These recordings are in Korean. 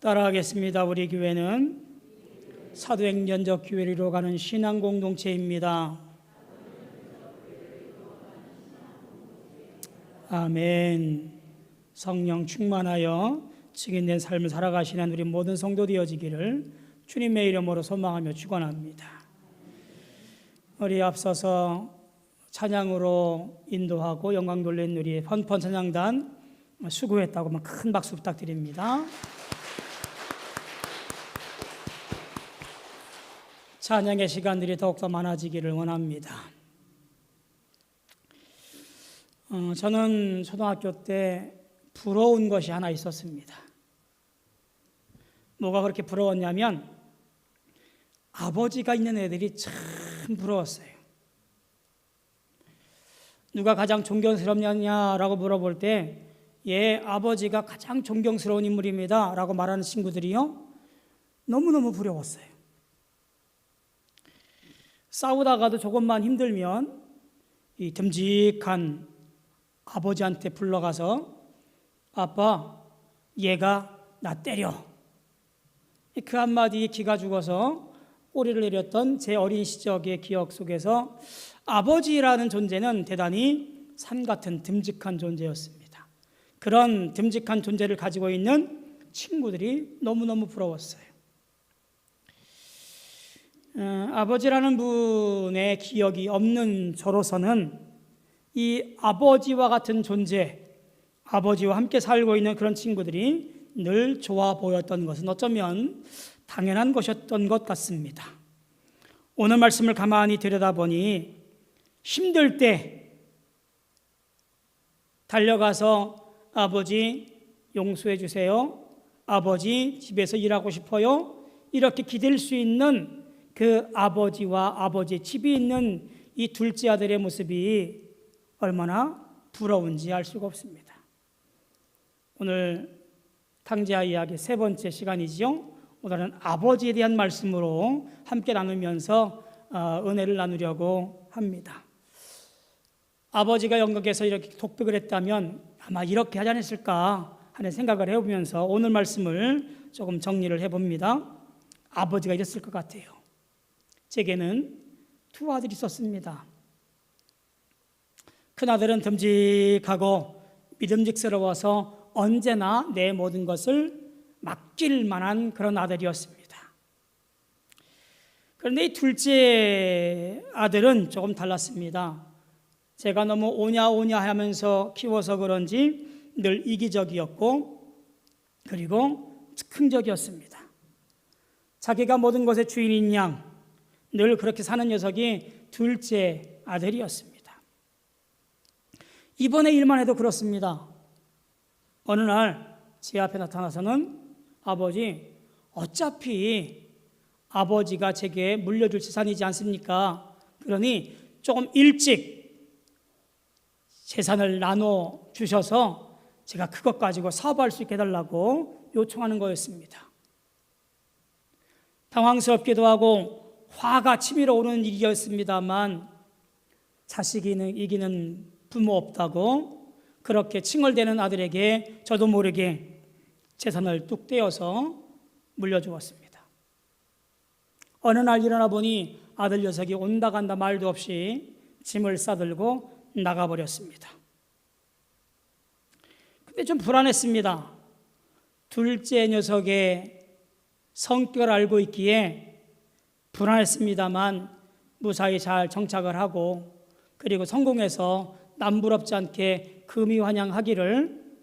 따라하겠습니다. 우리 교회는 사도행전적 교회를 이루어가는 신앙 공동체입니다. 아멘. 성령 충만하여 증인된 삶을 살아가시는 우리 모든 성도 되어지기를 주님의 이름으로 소망하며 축원합니다. 우리 앞서서 찬양으로 인도하고 영광 돌린 우리 펀펀 찬양단 수고했다고 큰 박수 부탁드립니다. 찬양의 시간들이 더욱더 많아지기를 원합니다. 저는 초등학교 때 부러운 것이 하나 있었습니다. 뭐가 그렇게 부러웠냐면 아버지가 있는 애들이 참 부러웠어요. 누가 가장 존경스럽냐라고 물어볼 때 예, 아버지가 가장 존경스러운 인물입니다 라고 말하는 친구들이요, 너무너무 부러웠어요. 싸우다가도 조금만 힘들면 이 듬직한 아버지한테 불러가서 아빠, 얘가 나 때려. 그 한마디에 기가 죽어서 꼬리를 내렸던 제 어린 시절의 기억 속에서 아버지라는 존재는 대단히 산 같은 듬직한 존재였습니다. 그런 듬직한 존재를 가지고 있는 친구들이 너무너무 부러웠어요. 아버지라는 분의 기억이 없는 저로서는 이 아버지와 같은 존재, 아버지와 함께 살고 있는 그런 친구들이 늘 좋아 보였던 것은 어쩌면 당연한 것이었던 것 같습니다. 오늘 말씀을 가만히 들여다보니 힘들 때 달려가서 아버지 용서해 주세요, 아버지 집에서 일하고 싶어요, 이렇게 기댈 수 있는 그 아버지와 아버지의 집이 있는 이 둘째 아들의 모습이 얼마나 부러운지 알 수가 없습니다. 오늘 탕자아 이야기 세 번째 시간이지요. 오늘은 아버지에 대한 말씀으로 함께 나누면서 은혜를 나누려고 합니다. 아버지가 연극에서 이렇게 독백을 했다면 아마 이렇게 하지 않았을까 하는 생각을 해보면서 오늘 말씀을 조금 정리를 해봅니다. 아버지가 이랬을 것 같아요. 제게는 두 아들이 있었습니다. 큰아들은 듬직하고 믿음직스러워서 언제나 내 모든 것을 맡길 만한 그런 아들이었습니다. 그런데 이 둘째 아들은 조금 달랐습니다. 제가 너무 오냐오냐 하면서 키워서 그런지 늘 이기적이었고 그리고 즉흥적이었습니다. 자기가 모든 것의 주인인 양 늘 그렇게 사는 녀석이 둘째 아들이었습니다. 이번에 일만 해도 그렇습니다. 어느 날 제 앞에 나타나서는 아버지, 어차피 아버지가 제게 물려줄 재산이지 않습니까? 그러니 조금 일찍 재산을 나눠 주셔서 제가 그것 가지고 사업할 수 있게 해달라고 요청하는 거였습니다. 당황스럽기도 하고 화가 치밀어 오르는 일이었습니다만 자식이 이기는 부모 없다고 그렇게 칭얼대는 아들에게 저도 모르게 재산을 뚝 떼어서 물려주었습니다. 어느 날 일어나 보니 아들 녀석이 온다 간다 말도 없이 짐을 싸들고 나가버렸습니다. 근데 좀 불안했습니다. 둘째 녀석의 성격을 알고 있기에 불안했습니다만 무사히 잘 정착을 하고 그리고 성공해서 남부럽지 않게 금이환영하기를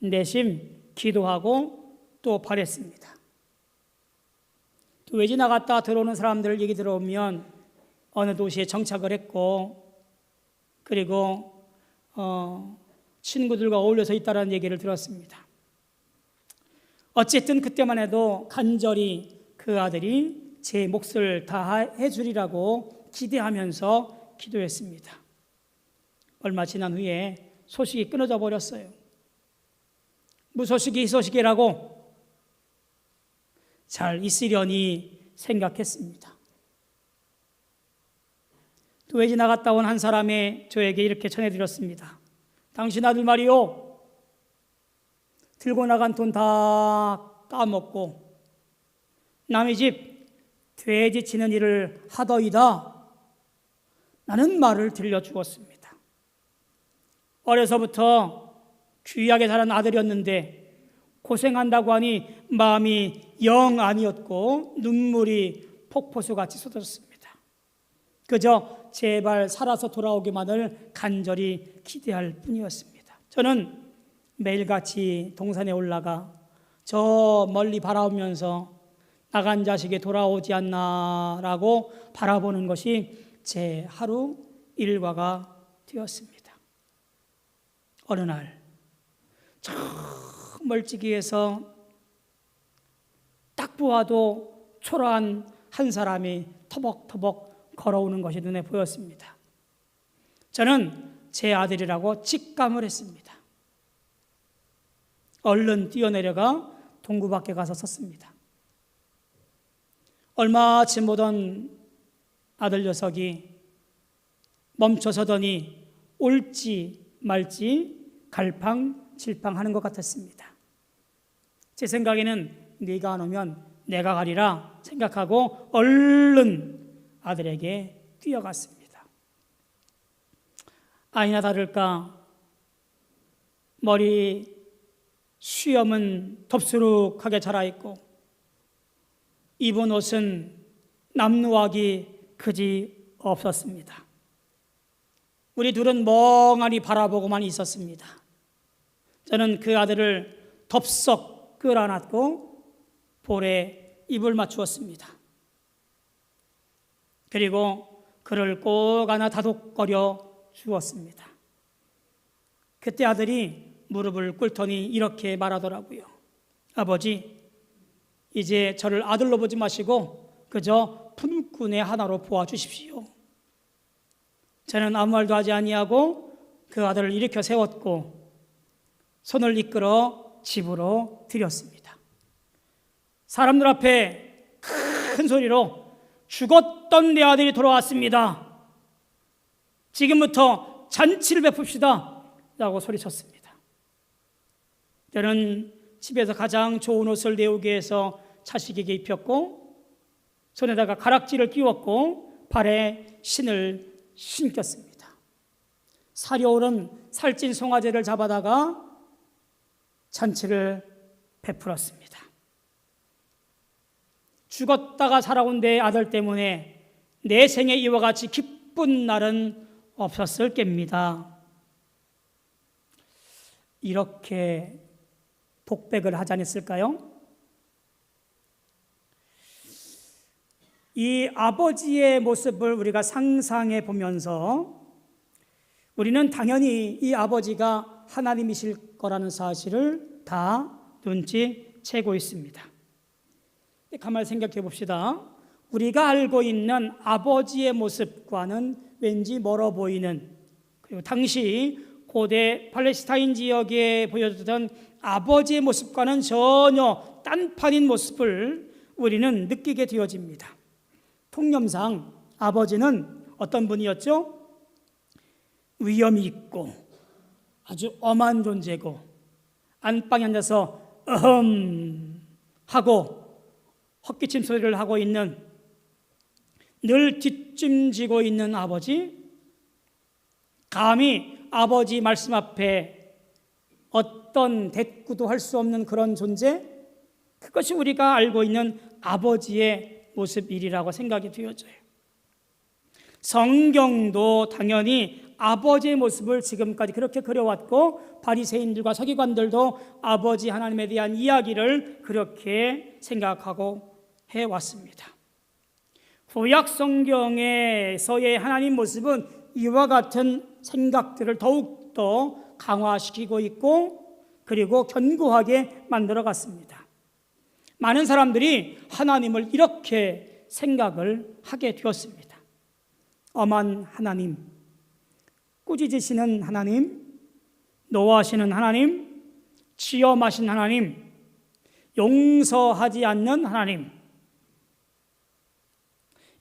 내심 기도하고 또 바랬습니다. 또 외지 나갔다 들어오는 사람들 얘기 들어오면 어느 도시에 정착을 했고 그리고 친구들과 어울려서 있다는 얘기를 들었습니다. 어쨌든 그때만 해도 간절히 그 아들이 제 몫을 다해 주리라고 기대하면서 기도했습니다. 얼마 지난 후에 소식이 끊어져 버렸어요. 무소식이 희소식이라고 잘 있으려니 생각했습니다. 또 외지 나갔다 온 한 사람이 저에게 이렇게 전해드렸습니다. 당신 아들 말이요, 들고 나간 돈 다 까먹고 남의 집 돼지 치는 일을 하더이다 라는 말을 들려주었습니다. 어려서부터 귀하게 자란 아들이었는데 고생한다고 하니 마음이 영 아니었고 눈물이 폭포수같이 쏟아졌습니다. 그저 제발 살아서 돌아오기만을 간절히 기대할 뿐이었습니다. 저는 매일같이 동산에 올라가 저 멀리 바라보면서 나간 자식이 돌아오지 않나라고 바라보는 것이 제 하루 일과가 되었습니다. 어느 날 저 멀찍이에서 딱 보아도 초라한 한 사람이 터벅터벅 걸어오는 것이 눈에 보였습니다. 저는 제 아들이라고 직감을 했습니다. 얼른 뛰어내려가 동구 밖에 가서 섰습니다. 얼마치 보던 아들 녀석이 멈춰서더니 올지 말지 갈팡질팡하는 것 같았습니다. 제 생각에는 네가 안 오면 내가 가리라 생각하고 얼른 아들에게 뛰어갔습니다. 아니나 다를까 머리 수염은 덥수룩하게 자라있고 입은 옷은 남루하기 그지 없었습니다. 우리 둘은 멍하니 바라보고만 있었습니다. 저는 그 아들을 덥석 끌어안았고 볼에 입을 맞추었습니다. 그리고 그를 꼭 안아 다독거려 주었습니다. 그때 아들이 무릎을 꿇더니 이렇게 말하더라고요. 아버지, 이제 저를 아들로 보지 마시고 그저 품꾼의 하나로 보아주십시오. 저는 아무 말도 하지 아니하고 그 아들을 일으켜 세웠고 손을 이끌어 집으로 들였습니다. 사람들 앞에 큰 소리로 죽었던 내 아들이 돌아왔습니다. 지금부터 잔치를 베풉시다 라고 소리쳤습니다. 저는 집에서 가장 좋은 옷을 내오게 해서 자식에게 입혔고 손에다가 가락지를 끼웠고 발에 신을 신겼습니다. 사려오른 살찐 송아지를 잡아다가 잔치를 베풀었습니다. 죽었다가 살아온 내 아들 때문에 내 생에 이와 같이 기쁜 날은 없었을 겁니다. 이렇게 독백을 하지 않았을까요? 이 아버지의 모습을 우리가 상상해 보면서 우리는 당연히 이 아버지가 하나님이실 거라는 사실을 다 눈치채고 있습니다. 가만히 생각해 봅시다. 우리가 알고 있는 아버지의 모습과는 왠지 멀어 보이는, 그리고 당시 고대 팔레스타인 지역에 보여주던 아버지의 모습과는 전혀 딴판인 모습을 우리는 느끼게 되어집니다. 통념상 아버지는 어떤 분이었죠? 위엄이 있고 아주 엄한 존재고 안방에 앉아서 하고 헛기침 소리를 하고 있는, 늘 뒷짐지고 있는 아버지, 감히 아버지 말씀 앞에 어떤 대꾸도 할 수 없는 그런 존재, 그것이 우리가 알고 있는 아버지의 모습이라고 생각이 되어져요. 성경도 당연히 아버지의 모습을 지금까지 그렇게 그려왔고 바리새인들과 서기관들도 아버지 하나님에 대한 이야기를 그렇게 생각하고 해왔습니다. 구약 성경에서의 하나님 모습은 이와 같은 생각들을 더욱더 강화시키고 있고 그리고 견고하게 만들어갔습니다. 많은 사람들이 하나님을 이렇게 생각을 하게 되었습니다. 엄한 하나님, 꾸짖으시는 하나님, 노하시는 하나님, 치엄하신 하나님, 용서하지 않는 하나님,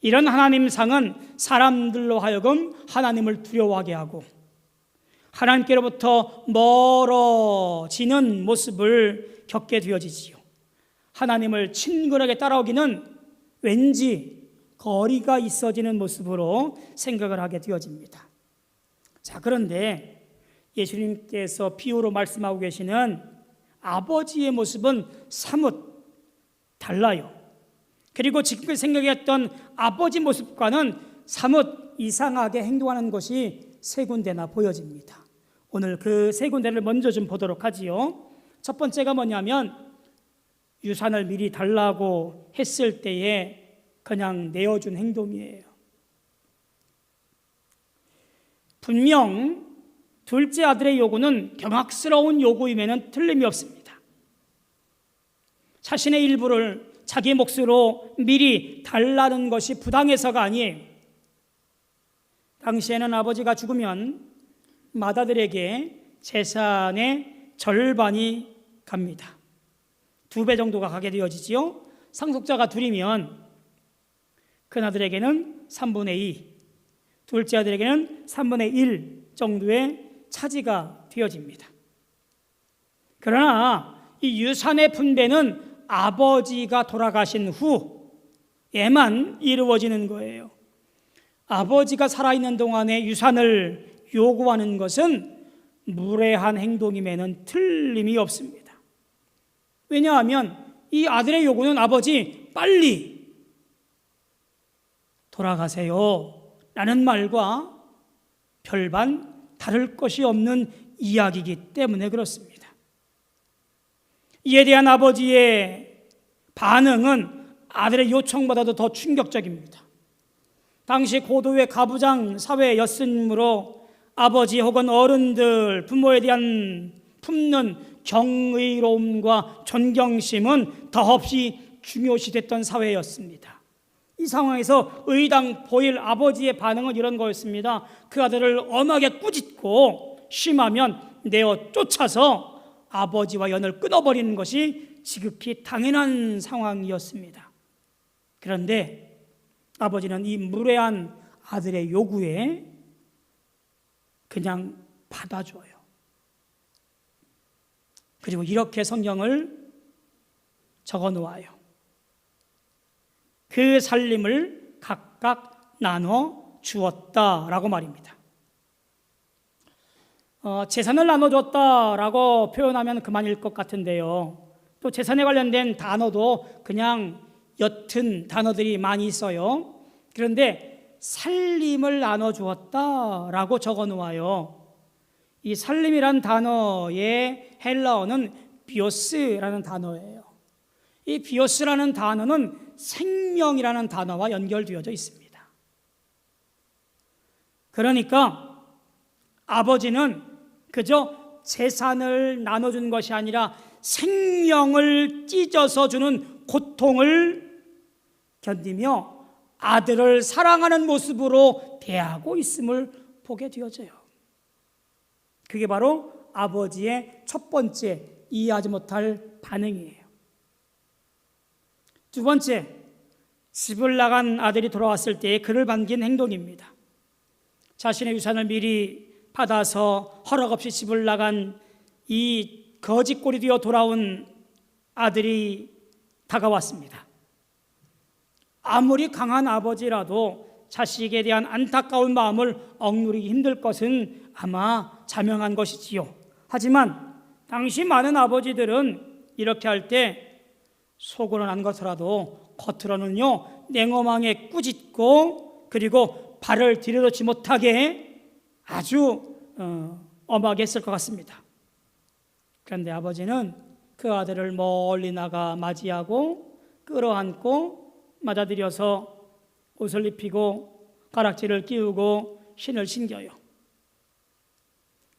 이런 하나님상은 사람들로 하여금 하나님을 두려워하게 하고 하나님께로부터 멀어지는 모습을 겪게 되어지지요. 하나님을 친근하게 따라오기는 왠지 거리가 있어지는 모습으로 생각을 하게 되어집니다. 자, 그런데 예수님께서 비유로 말씀하고 계시는 아버지의 모습은 사뭇 달라요. 그리고 지금까지 생각했던 아버지 모습과는 사뭇 이상하게 행동하는 것이 세 군데나 보여집니다. 오늘 그 세 군데를 먼저 좀 보도록 하지요. 첫 번째가 뭐냐면 유산을 미리 달라고 했을 때에 그냥 내어준 행동이에요. 분명 둘째 아들의 요구는 경악스러운 요구임에는 틀림이 없습니다. 자신의 일부를 자기 몫으로 미리 달라는 것이 부당해서가 아니에요. 당시에는 아버지가 죽으면 맏아들에게 재산의 절반이 갑니다. 2배 정도가 가게 되어지지요. 상속자가 둘이면 큰아들에게는 3분의 2, 둘째 아들에게는 3분의 1 정도의 차지가 되어집니다. 그러나 이 유산의 분배는 아버지가 돌아가신 후에만 이루어지는 거예요. 아버지가 살아있는 동안에 유산을 요구하는 것은 무례한 행동임에는 틀림이 없습니다. 왜냐하면 이 아들의 요구는 아버지 빨리 돌아가세요 라는 말과 별반 다를 것이 없는 이야기이기 때문에 그렇습니다. 이에 대한 아버지의 반응은 아들의 요청보다도 더 충격적입니다. 당시 고도의 가부장 사회였으므로 아버지 혹은 어른들, 부모에 대한 품는 경의로움과 존경심은 더없이 중요시됐던 사회였습니다. 이 상황에서 의당 보일 아버지의 반응은 이런 거였습니다. 그 아들을 엄하게 꾸짖고 심하면 내어 쫓아서 아버지와 연을 끊어버리는 것이 지극히 당연한 상황이었습니다. 그런데 아버지는 이 무례한 아들의 요구에 그냥 받아줘요. 그리고 이렇게 성경을 적어 놓아요. 그 살림을 각각 나눠 주었다라고 말입니다. 재산을 나눠줬다라고 표현하면 그만일 것 같은데요. 또 재산에 관련된 단어도 그냥 옅은 단어들이 많이 있어요. 그런데 살림을 나눠주었다라고 적어 놓아요. 이 살림이란 단어의 헬라어는 비오스라는 단어예요. 이 비오스라는 단어는 생명이라는 단어와 연결되어져 있습니다. 그러니까 아버지는 그저 재산을 나눠준 것이 아니라 생명을 찢어서 주는 고통을 견디며 아들을 사랑하는 모습으로 대하고 있음을 보게 되어져요. 그게 바로 아버지의 첫 번째 이해하지 못할 반응이에요. 두 번째, 집을 나간 아들이 돌아왔을 때에 그를 반긴 행동입니다. 자신의 유산을 미리 받아서 허락 없이 집을 나간 이 거짓골이 되어 돌아온 아들이 다가왔습니다. 아무리 강한 아버지라도 자식에 대한 안타까운 마음을 억누르기 힘들 것은 아마 자명한 것이지요. 하지만 당시 많은 아버지들은 이렇게 할 때 속으로는 안 것이라도 겉으로는요 냉엄하게 꾸짖고 그리고 발을 들여놓지 못하게 아주 엄하게 했을 것 같습니다. 그런데 아버지는 그 아들을 멀리 나가 맞이하고 끌어안고 맞아들여서 옷을 입히고 가락지를 끼우고 신을 신겨요.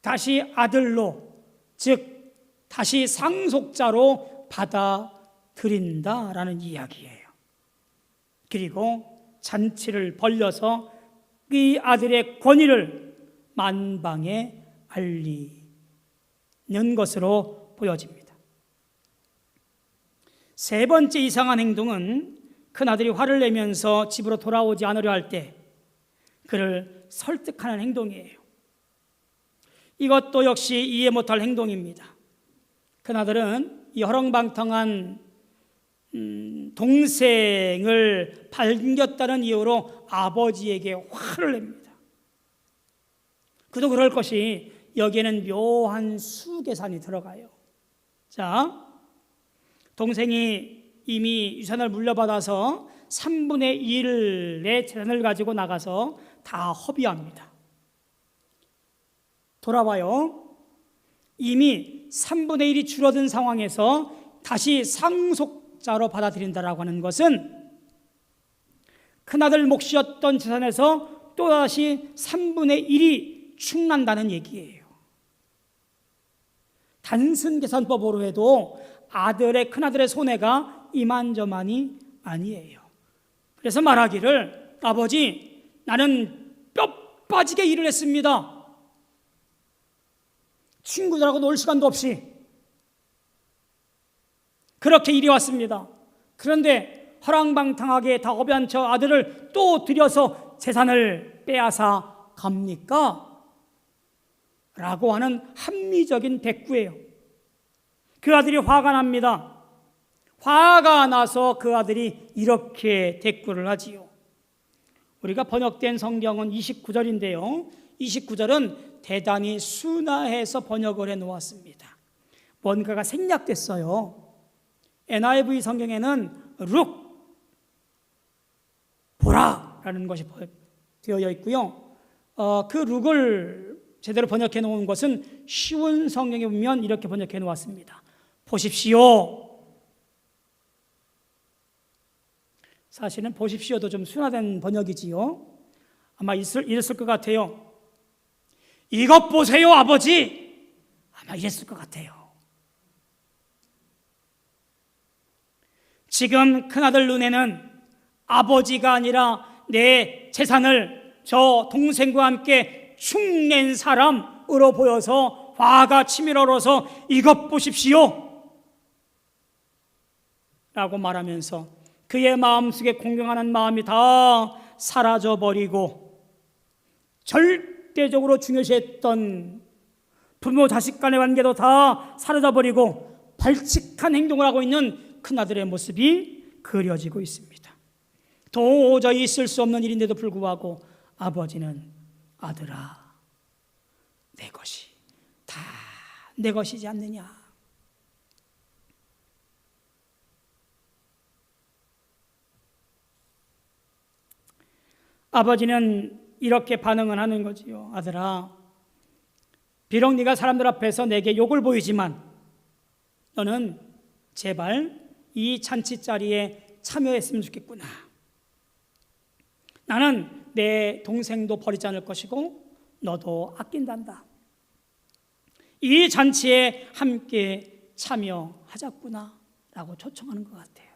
다시 아들로, 즉 다시 상속자로 받아들인다라는 이야기예요. 그리고 잔치를 벌려서 이 아들의 권위를 만방에 알리는 것으로 보여집니다. 세 번째 이상한 행동은 큰아들이 화를 내면서 집으로 돌아오지 않으려 할 때 그를 설득하는 행동이에요. 이것도 역시 이해 못할 행동입니다. 큰아들은 이 허렁방탕한 동생을 반겼다는 이유로 아버지에게 화를 냅니다. 그도 그럴 것이 여기에는 묘한 수계산이 들어가요. 자, 동생이 이미 유산을 물려받아서 3분의 1의 재산을 가지고 나가서 다 허비합니다. 돌아와요. 이미 3분의 1이 줄어든 상황에서 다시 상속자로 받아들인다라고 하는 것은 큰아들 몫이었던 재산에서 또다시 3분의 1이 축난다는 얘기예요. 단순 계산법으로 해도 큰아들의 손해가 이만저만이 아니에요. 그래서 말하기를, 아버지, 나는 뼈 빠지게 일을 했습니다. 친구들하고 놀 시간도 없이 그렇게 일이 왔습니다. 그런데 허랑방탕하게 다 허비한 저 아들을 또 들여서 재산을 빼앗아 갑니까? 라고 하는 합리적인 대꾸예요. 그 아들이 화가 납니다. 화가 나서 그 아들이 이렇게 대꾸를 하지요. 우리가 번역된 성경은 29절인데요. 29절은 대단히 순화해서 번역을 해놓았습니다. 뭔가가 생략됐어요. NIV 성경에는 look, 보라 라는 것이 되어 있고요. 그 look을 제대로 번역해 놓은 것은 쉬운 성경에 보면 이렇게 번역해 놓았습니다. 보십시오. 사실은 보십시오도 좀 순화된 번역이지요. 아마 이랬을 것 같아요. 이것 보세요, 아버지. 아마 이랬을 것 같아요. 지금 큰아들 눈에는 아버지가 아니라 내 재산을 저 동생과 함께 축낸 사람으로 보여서 화가 치밀어서 이것 보십시오 라고 말하면서 그의 마음속에 공경하는 마음이 다 사라져버리고 절대적으로 중요시했던 부모 자식 간의 관계도 다 사라져버리고 발칙한 행동을 하고 있는 큰아들의 모습이 그려지고 있습니다. 도저히 있을 수 없는 일인데도 불구하고 아버지는 아들아, 내 것이 다 내 것이지 않느냐. 아버지는 이렇게 반응을 하는 거지요. 아들아, 비록 네가 사람들 앞에서 내게 욕을 보이지만 너는 제발 이 잔치 자리에 참여했으면 좋겠구나. 나는 내 동생도 버리지 않을 것이고 너도 아낀단다. 이 잔치에 함께 참여하자꾸나 라고 초청하는 것 같아요.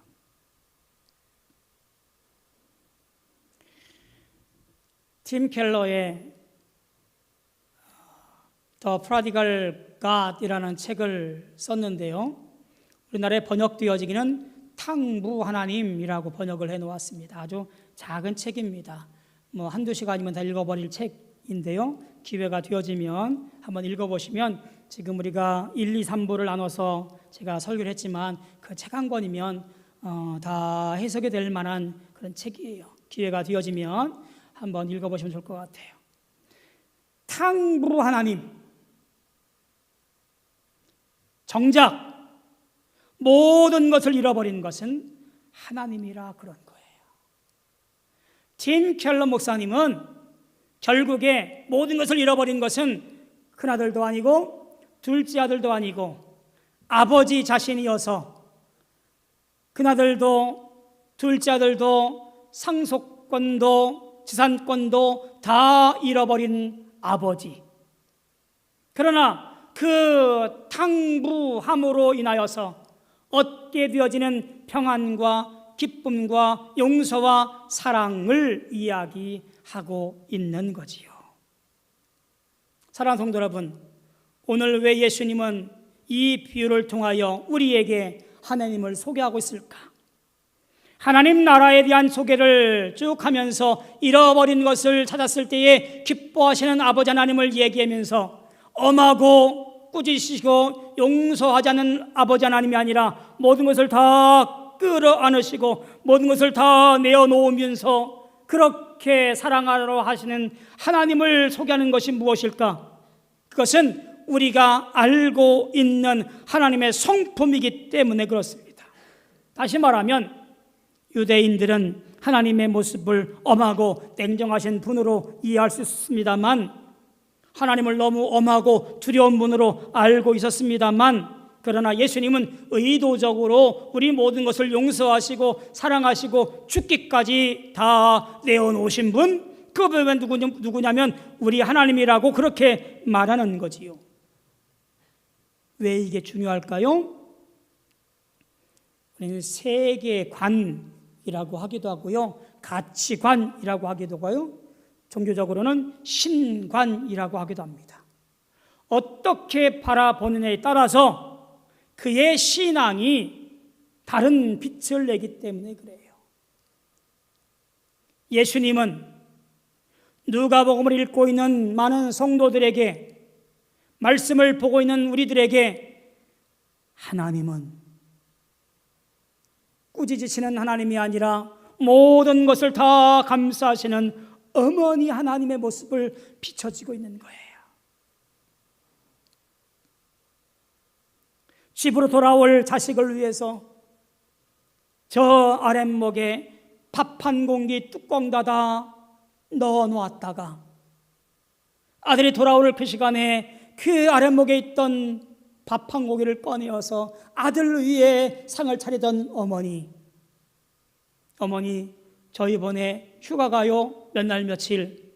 팀 켈러의 The Prodigal God이라는 책을 썼는데요. 우리나라에 번역되어지기는 탕부 하나님이라고 번역을 해놓았습니다. 아주 작은 책입니다. 한두 시간이면 다 읽어버릴 책인데요. 기회가 되어지면 한번 읽어보시면 지금 우리가 1, 2, 3부를 나눠서 제가 설교를 했지만 그 책 한 권이면 다 해석이 될 만한 그런 책이에요. 기회가 되어지면 한번 읽어보시면 좋을 것 같아요. 탕부 하나님. 정작 모든 것을 잃어버린 것은 하나님이라 그런 거예요. 팀 켈러 목사님은 결국에 모든 것을 잃어버린 것은 큰아들도 아니고 둘째 아들도 아니고 아버지 자신이어서 큰아들도 둘째 아들도 상속권도 재산권도 다 잃어버린 아버지. 그러나 그 탕부함으로 인하여서 얻게 되어지는 평안과 기쁨과 용서와 사랑을 이야기하고 있는 거지요. 사랑하는 성도 여러분, 오늘 왜 예수님은 이 비유를 통하여 우리에게 하나님을 소개하고 있을까? 하나님 나라에 대한 소개를 쭉 하면서 잃어버린 것을 찾았을 때에 기뻐하시는 아버지 하나님을 얘기하면서 엄하고 꾸짖으시고 용서하지 않는 아버지 하나님이 아니라 모든 것을 다 끌어안으시고 모든 것을 다 내어놓으면서 그렇게 사랑하러 하시는 하나님을 소개하는 것이 무엇일까? 그것은 우리가 알고 있는 하나님의 성품이기 때문에 그렇습니다. 다시 말하면 유대인들은 하나님의 모습을 엄하고 냉정하신 분으로 이해할 수 있습니다만, 하나님을 너무 엄하고 두려운 분으로 알고 있었습니다만, 그러나 예수님은 의도적으로 우리 모든 것을 용서하시고 사랑하시고 죽기까지 다 내어놓으신 분, 그 분은 누구냐면 우리 하나님이라고 그렇게 말하는 거지요. 왜 이게 중요할까요? 우리는 세계관이라고 하기도 하고요, 가치관이라고 하기도 하고요, 종교적으로는 신관이라고 하기도 합니다. 어떻게 바라보느냐에 따라서 그의 신앙이 다른 빛을 내기 때문에 그래요. 예수님은 누가복음을 읽고 있는 많은 성도들에게, 말씀을 보고 있는 우리들에게 하나님은 꾸짖으시는 하나님이 아니라 모든 것을 다 감싸시는 어머니 하나님의 모습을 비춰지고 있는 거예요. 집으로 돌아올 자식을 위해서 저 아랫목에 밥 한 공기 뚜껑 닫아 넣어 놓았다가 아들이 돌아올 그 시간에 그 아랫목에 있던 밥 한 공기를 꺼내어서 아들 위에 상을 차리던 어머니, 저 이번에 휴가 가요, 몇 날 며칠.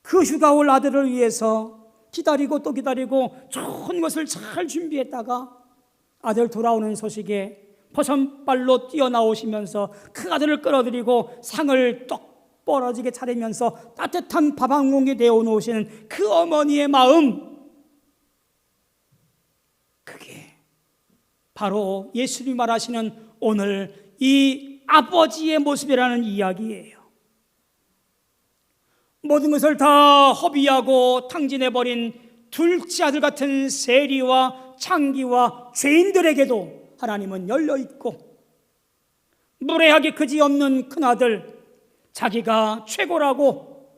그 휴가 올 아들을 위해서 기다리고 또 기다리고 좋은 것을 잘 준비했다가 아들 돌아오는 소식에 버선발로 뛰어나오시면서 그 아들을 끌어들이고 상을 똑 부러지게 차리면서 따뜻한 밥 한 공기 내어놓으시는 그 어머니의 마음, 그게 바로 예수님이 말하시는 오늘 이 아버지의 모습이라는 이야기예요. 모든 것을 다 허비하고 탕진해버린 둘째 아들 같은 세리와 창기와 죄인들에게도 하나님은 열려있고, 무례하게 그지없는 큰아들, 자기가 최고라고,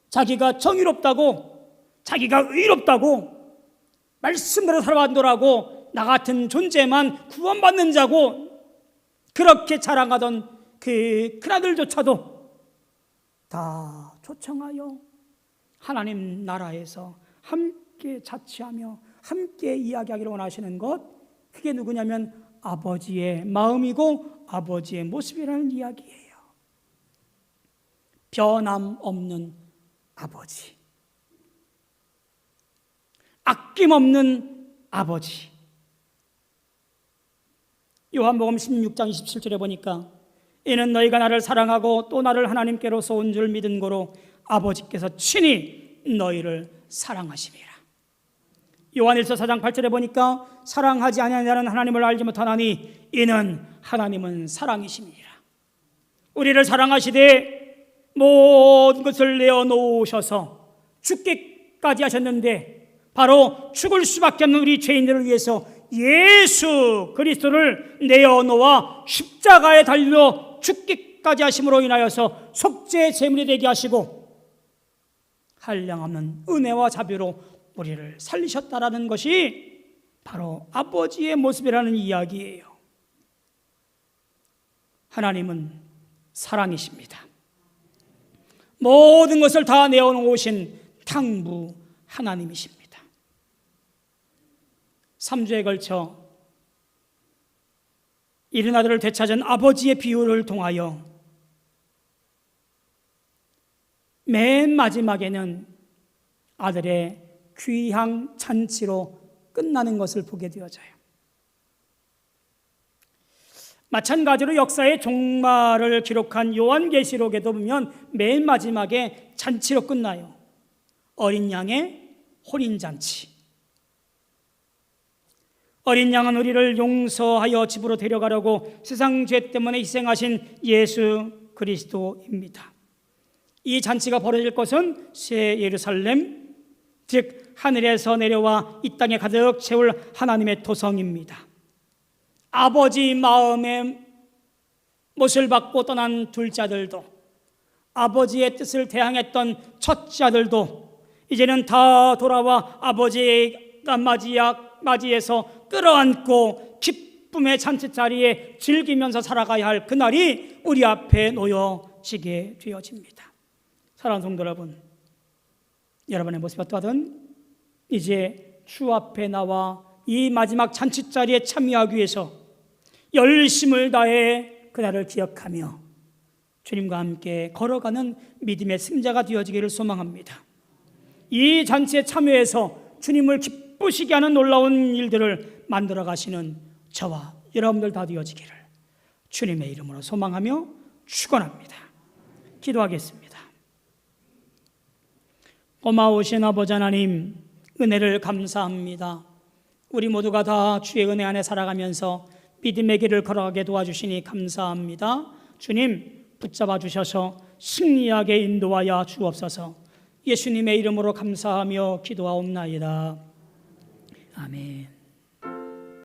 자기가 정의롭다고, 자기가 의롭다고, 말씀대로 살아간다고 나 같은 존재만 구원받는 자고 그렇게 자랑하던 그 큰아들조차도 다 초청하여 하나님 나라에서 함께 자취하며 함께 이야기하기를 원하시는 것, 그게 누구냐면 아버지의 마음이고 아버지의 모습이라는 이야기예요. 변함없는 아버지, 아낌없는 아버지. 요한복음 16장 27절에 보니까 이는 너희가 나를 사랑하고 또 나를 하나님께로서 온 줄 믿은 고로 아버지께서 친히 너희를 사랑하심이라. 요한일서 4장 8절에 보니까 사랑하지 아니하는 자는 하나님을 알지 못하나니 이는 하나님은 사랑이심이라. 우리를 사랑하시되 모든 것을 내어놓으셔서 죽기까지 하셨는데, 바로 죽을 수밖에 없는 우리 죄인들을 위해서 예수 그리스도를 내어놓아 십자가에 달려 죽기까지 하심으로 인하여서 속죄 제물이 되게 하시고 한량없는 은혜와 자비로 우리를 살리셨다라는 것이 바로 아버지의 모습이라는 이야기예요. 하나님은 사랑이십니다. 모든 것을 다 내어놓으신 탕부 하나님이십니다. 3주에 걸쳐 이른 아들을 되찾은 아버지의 비유를 통하여 맨 마지막에는 아들의 귀향 잔치로 끝나는 것을 보게 되어져요. 마찬가지로 역사의 종말을 기록한 요한계시록에도 보면 맨 마지막에 잔치로 끝나요. 어린 양의 혼인잔치. 어린 양은 우리를 용서하여 집으로 데려가려고 세상 죄 때문에 희생하신 예수 그리스도입니다. 이 잔치가 벌어질 것은 새 예루살렘, 즉 하늘에서 내려와 이 땅에 가득 채울 하나님의 도성입니다. 아버지 마음의 못을 받고 떠난 둘째 아들도, 아버지의 뜻을 대항했던 첫째 아들도 이제는 다 돌아와 아버지가 맞이해서 끌어안고 기쁨의 잔치자리에 즐기면서 살아가야 할 그날이 우리 앞에 놓여지게 되어집니다. 사랑하는 성도 여러분, 여러분의 모습이 어떠하든 이제 주 앞에 나와 이 마지막 잔치자리에 참여하기 위해서 열심을 다해 그날을 기억하며 주님과 함께 걸어가는 믿음의 승자가 되어지기를 소망합니다. 이 잔치에 참여해서 주님을 기쁘시게 하는 놀라운 일들을 만들어 가시는 저와 여러분들 다 되어지기를 주님의 이름으로 소망하며 축원합니다. 기도하겠습니다. 고마우신 아버지 하나님, 은혜를 감사합니다. 우리 모두가 다 주의 은혜 안에 살아가면서 믿음의 길을 걸어가게 도와주시니 감사합니다. 주님, 붙잡아 주셔서 승리하게 인도하여 주옵소서. 예수님의 이름으로 감사하며 기도하옵나이다. 아멘.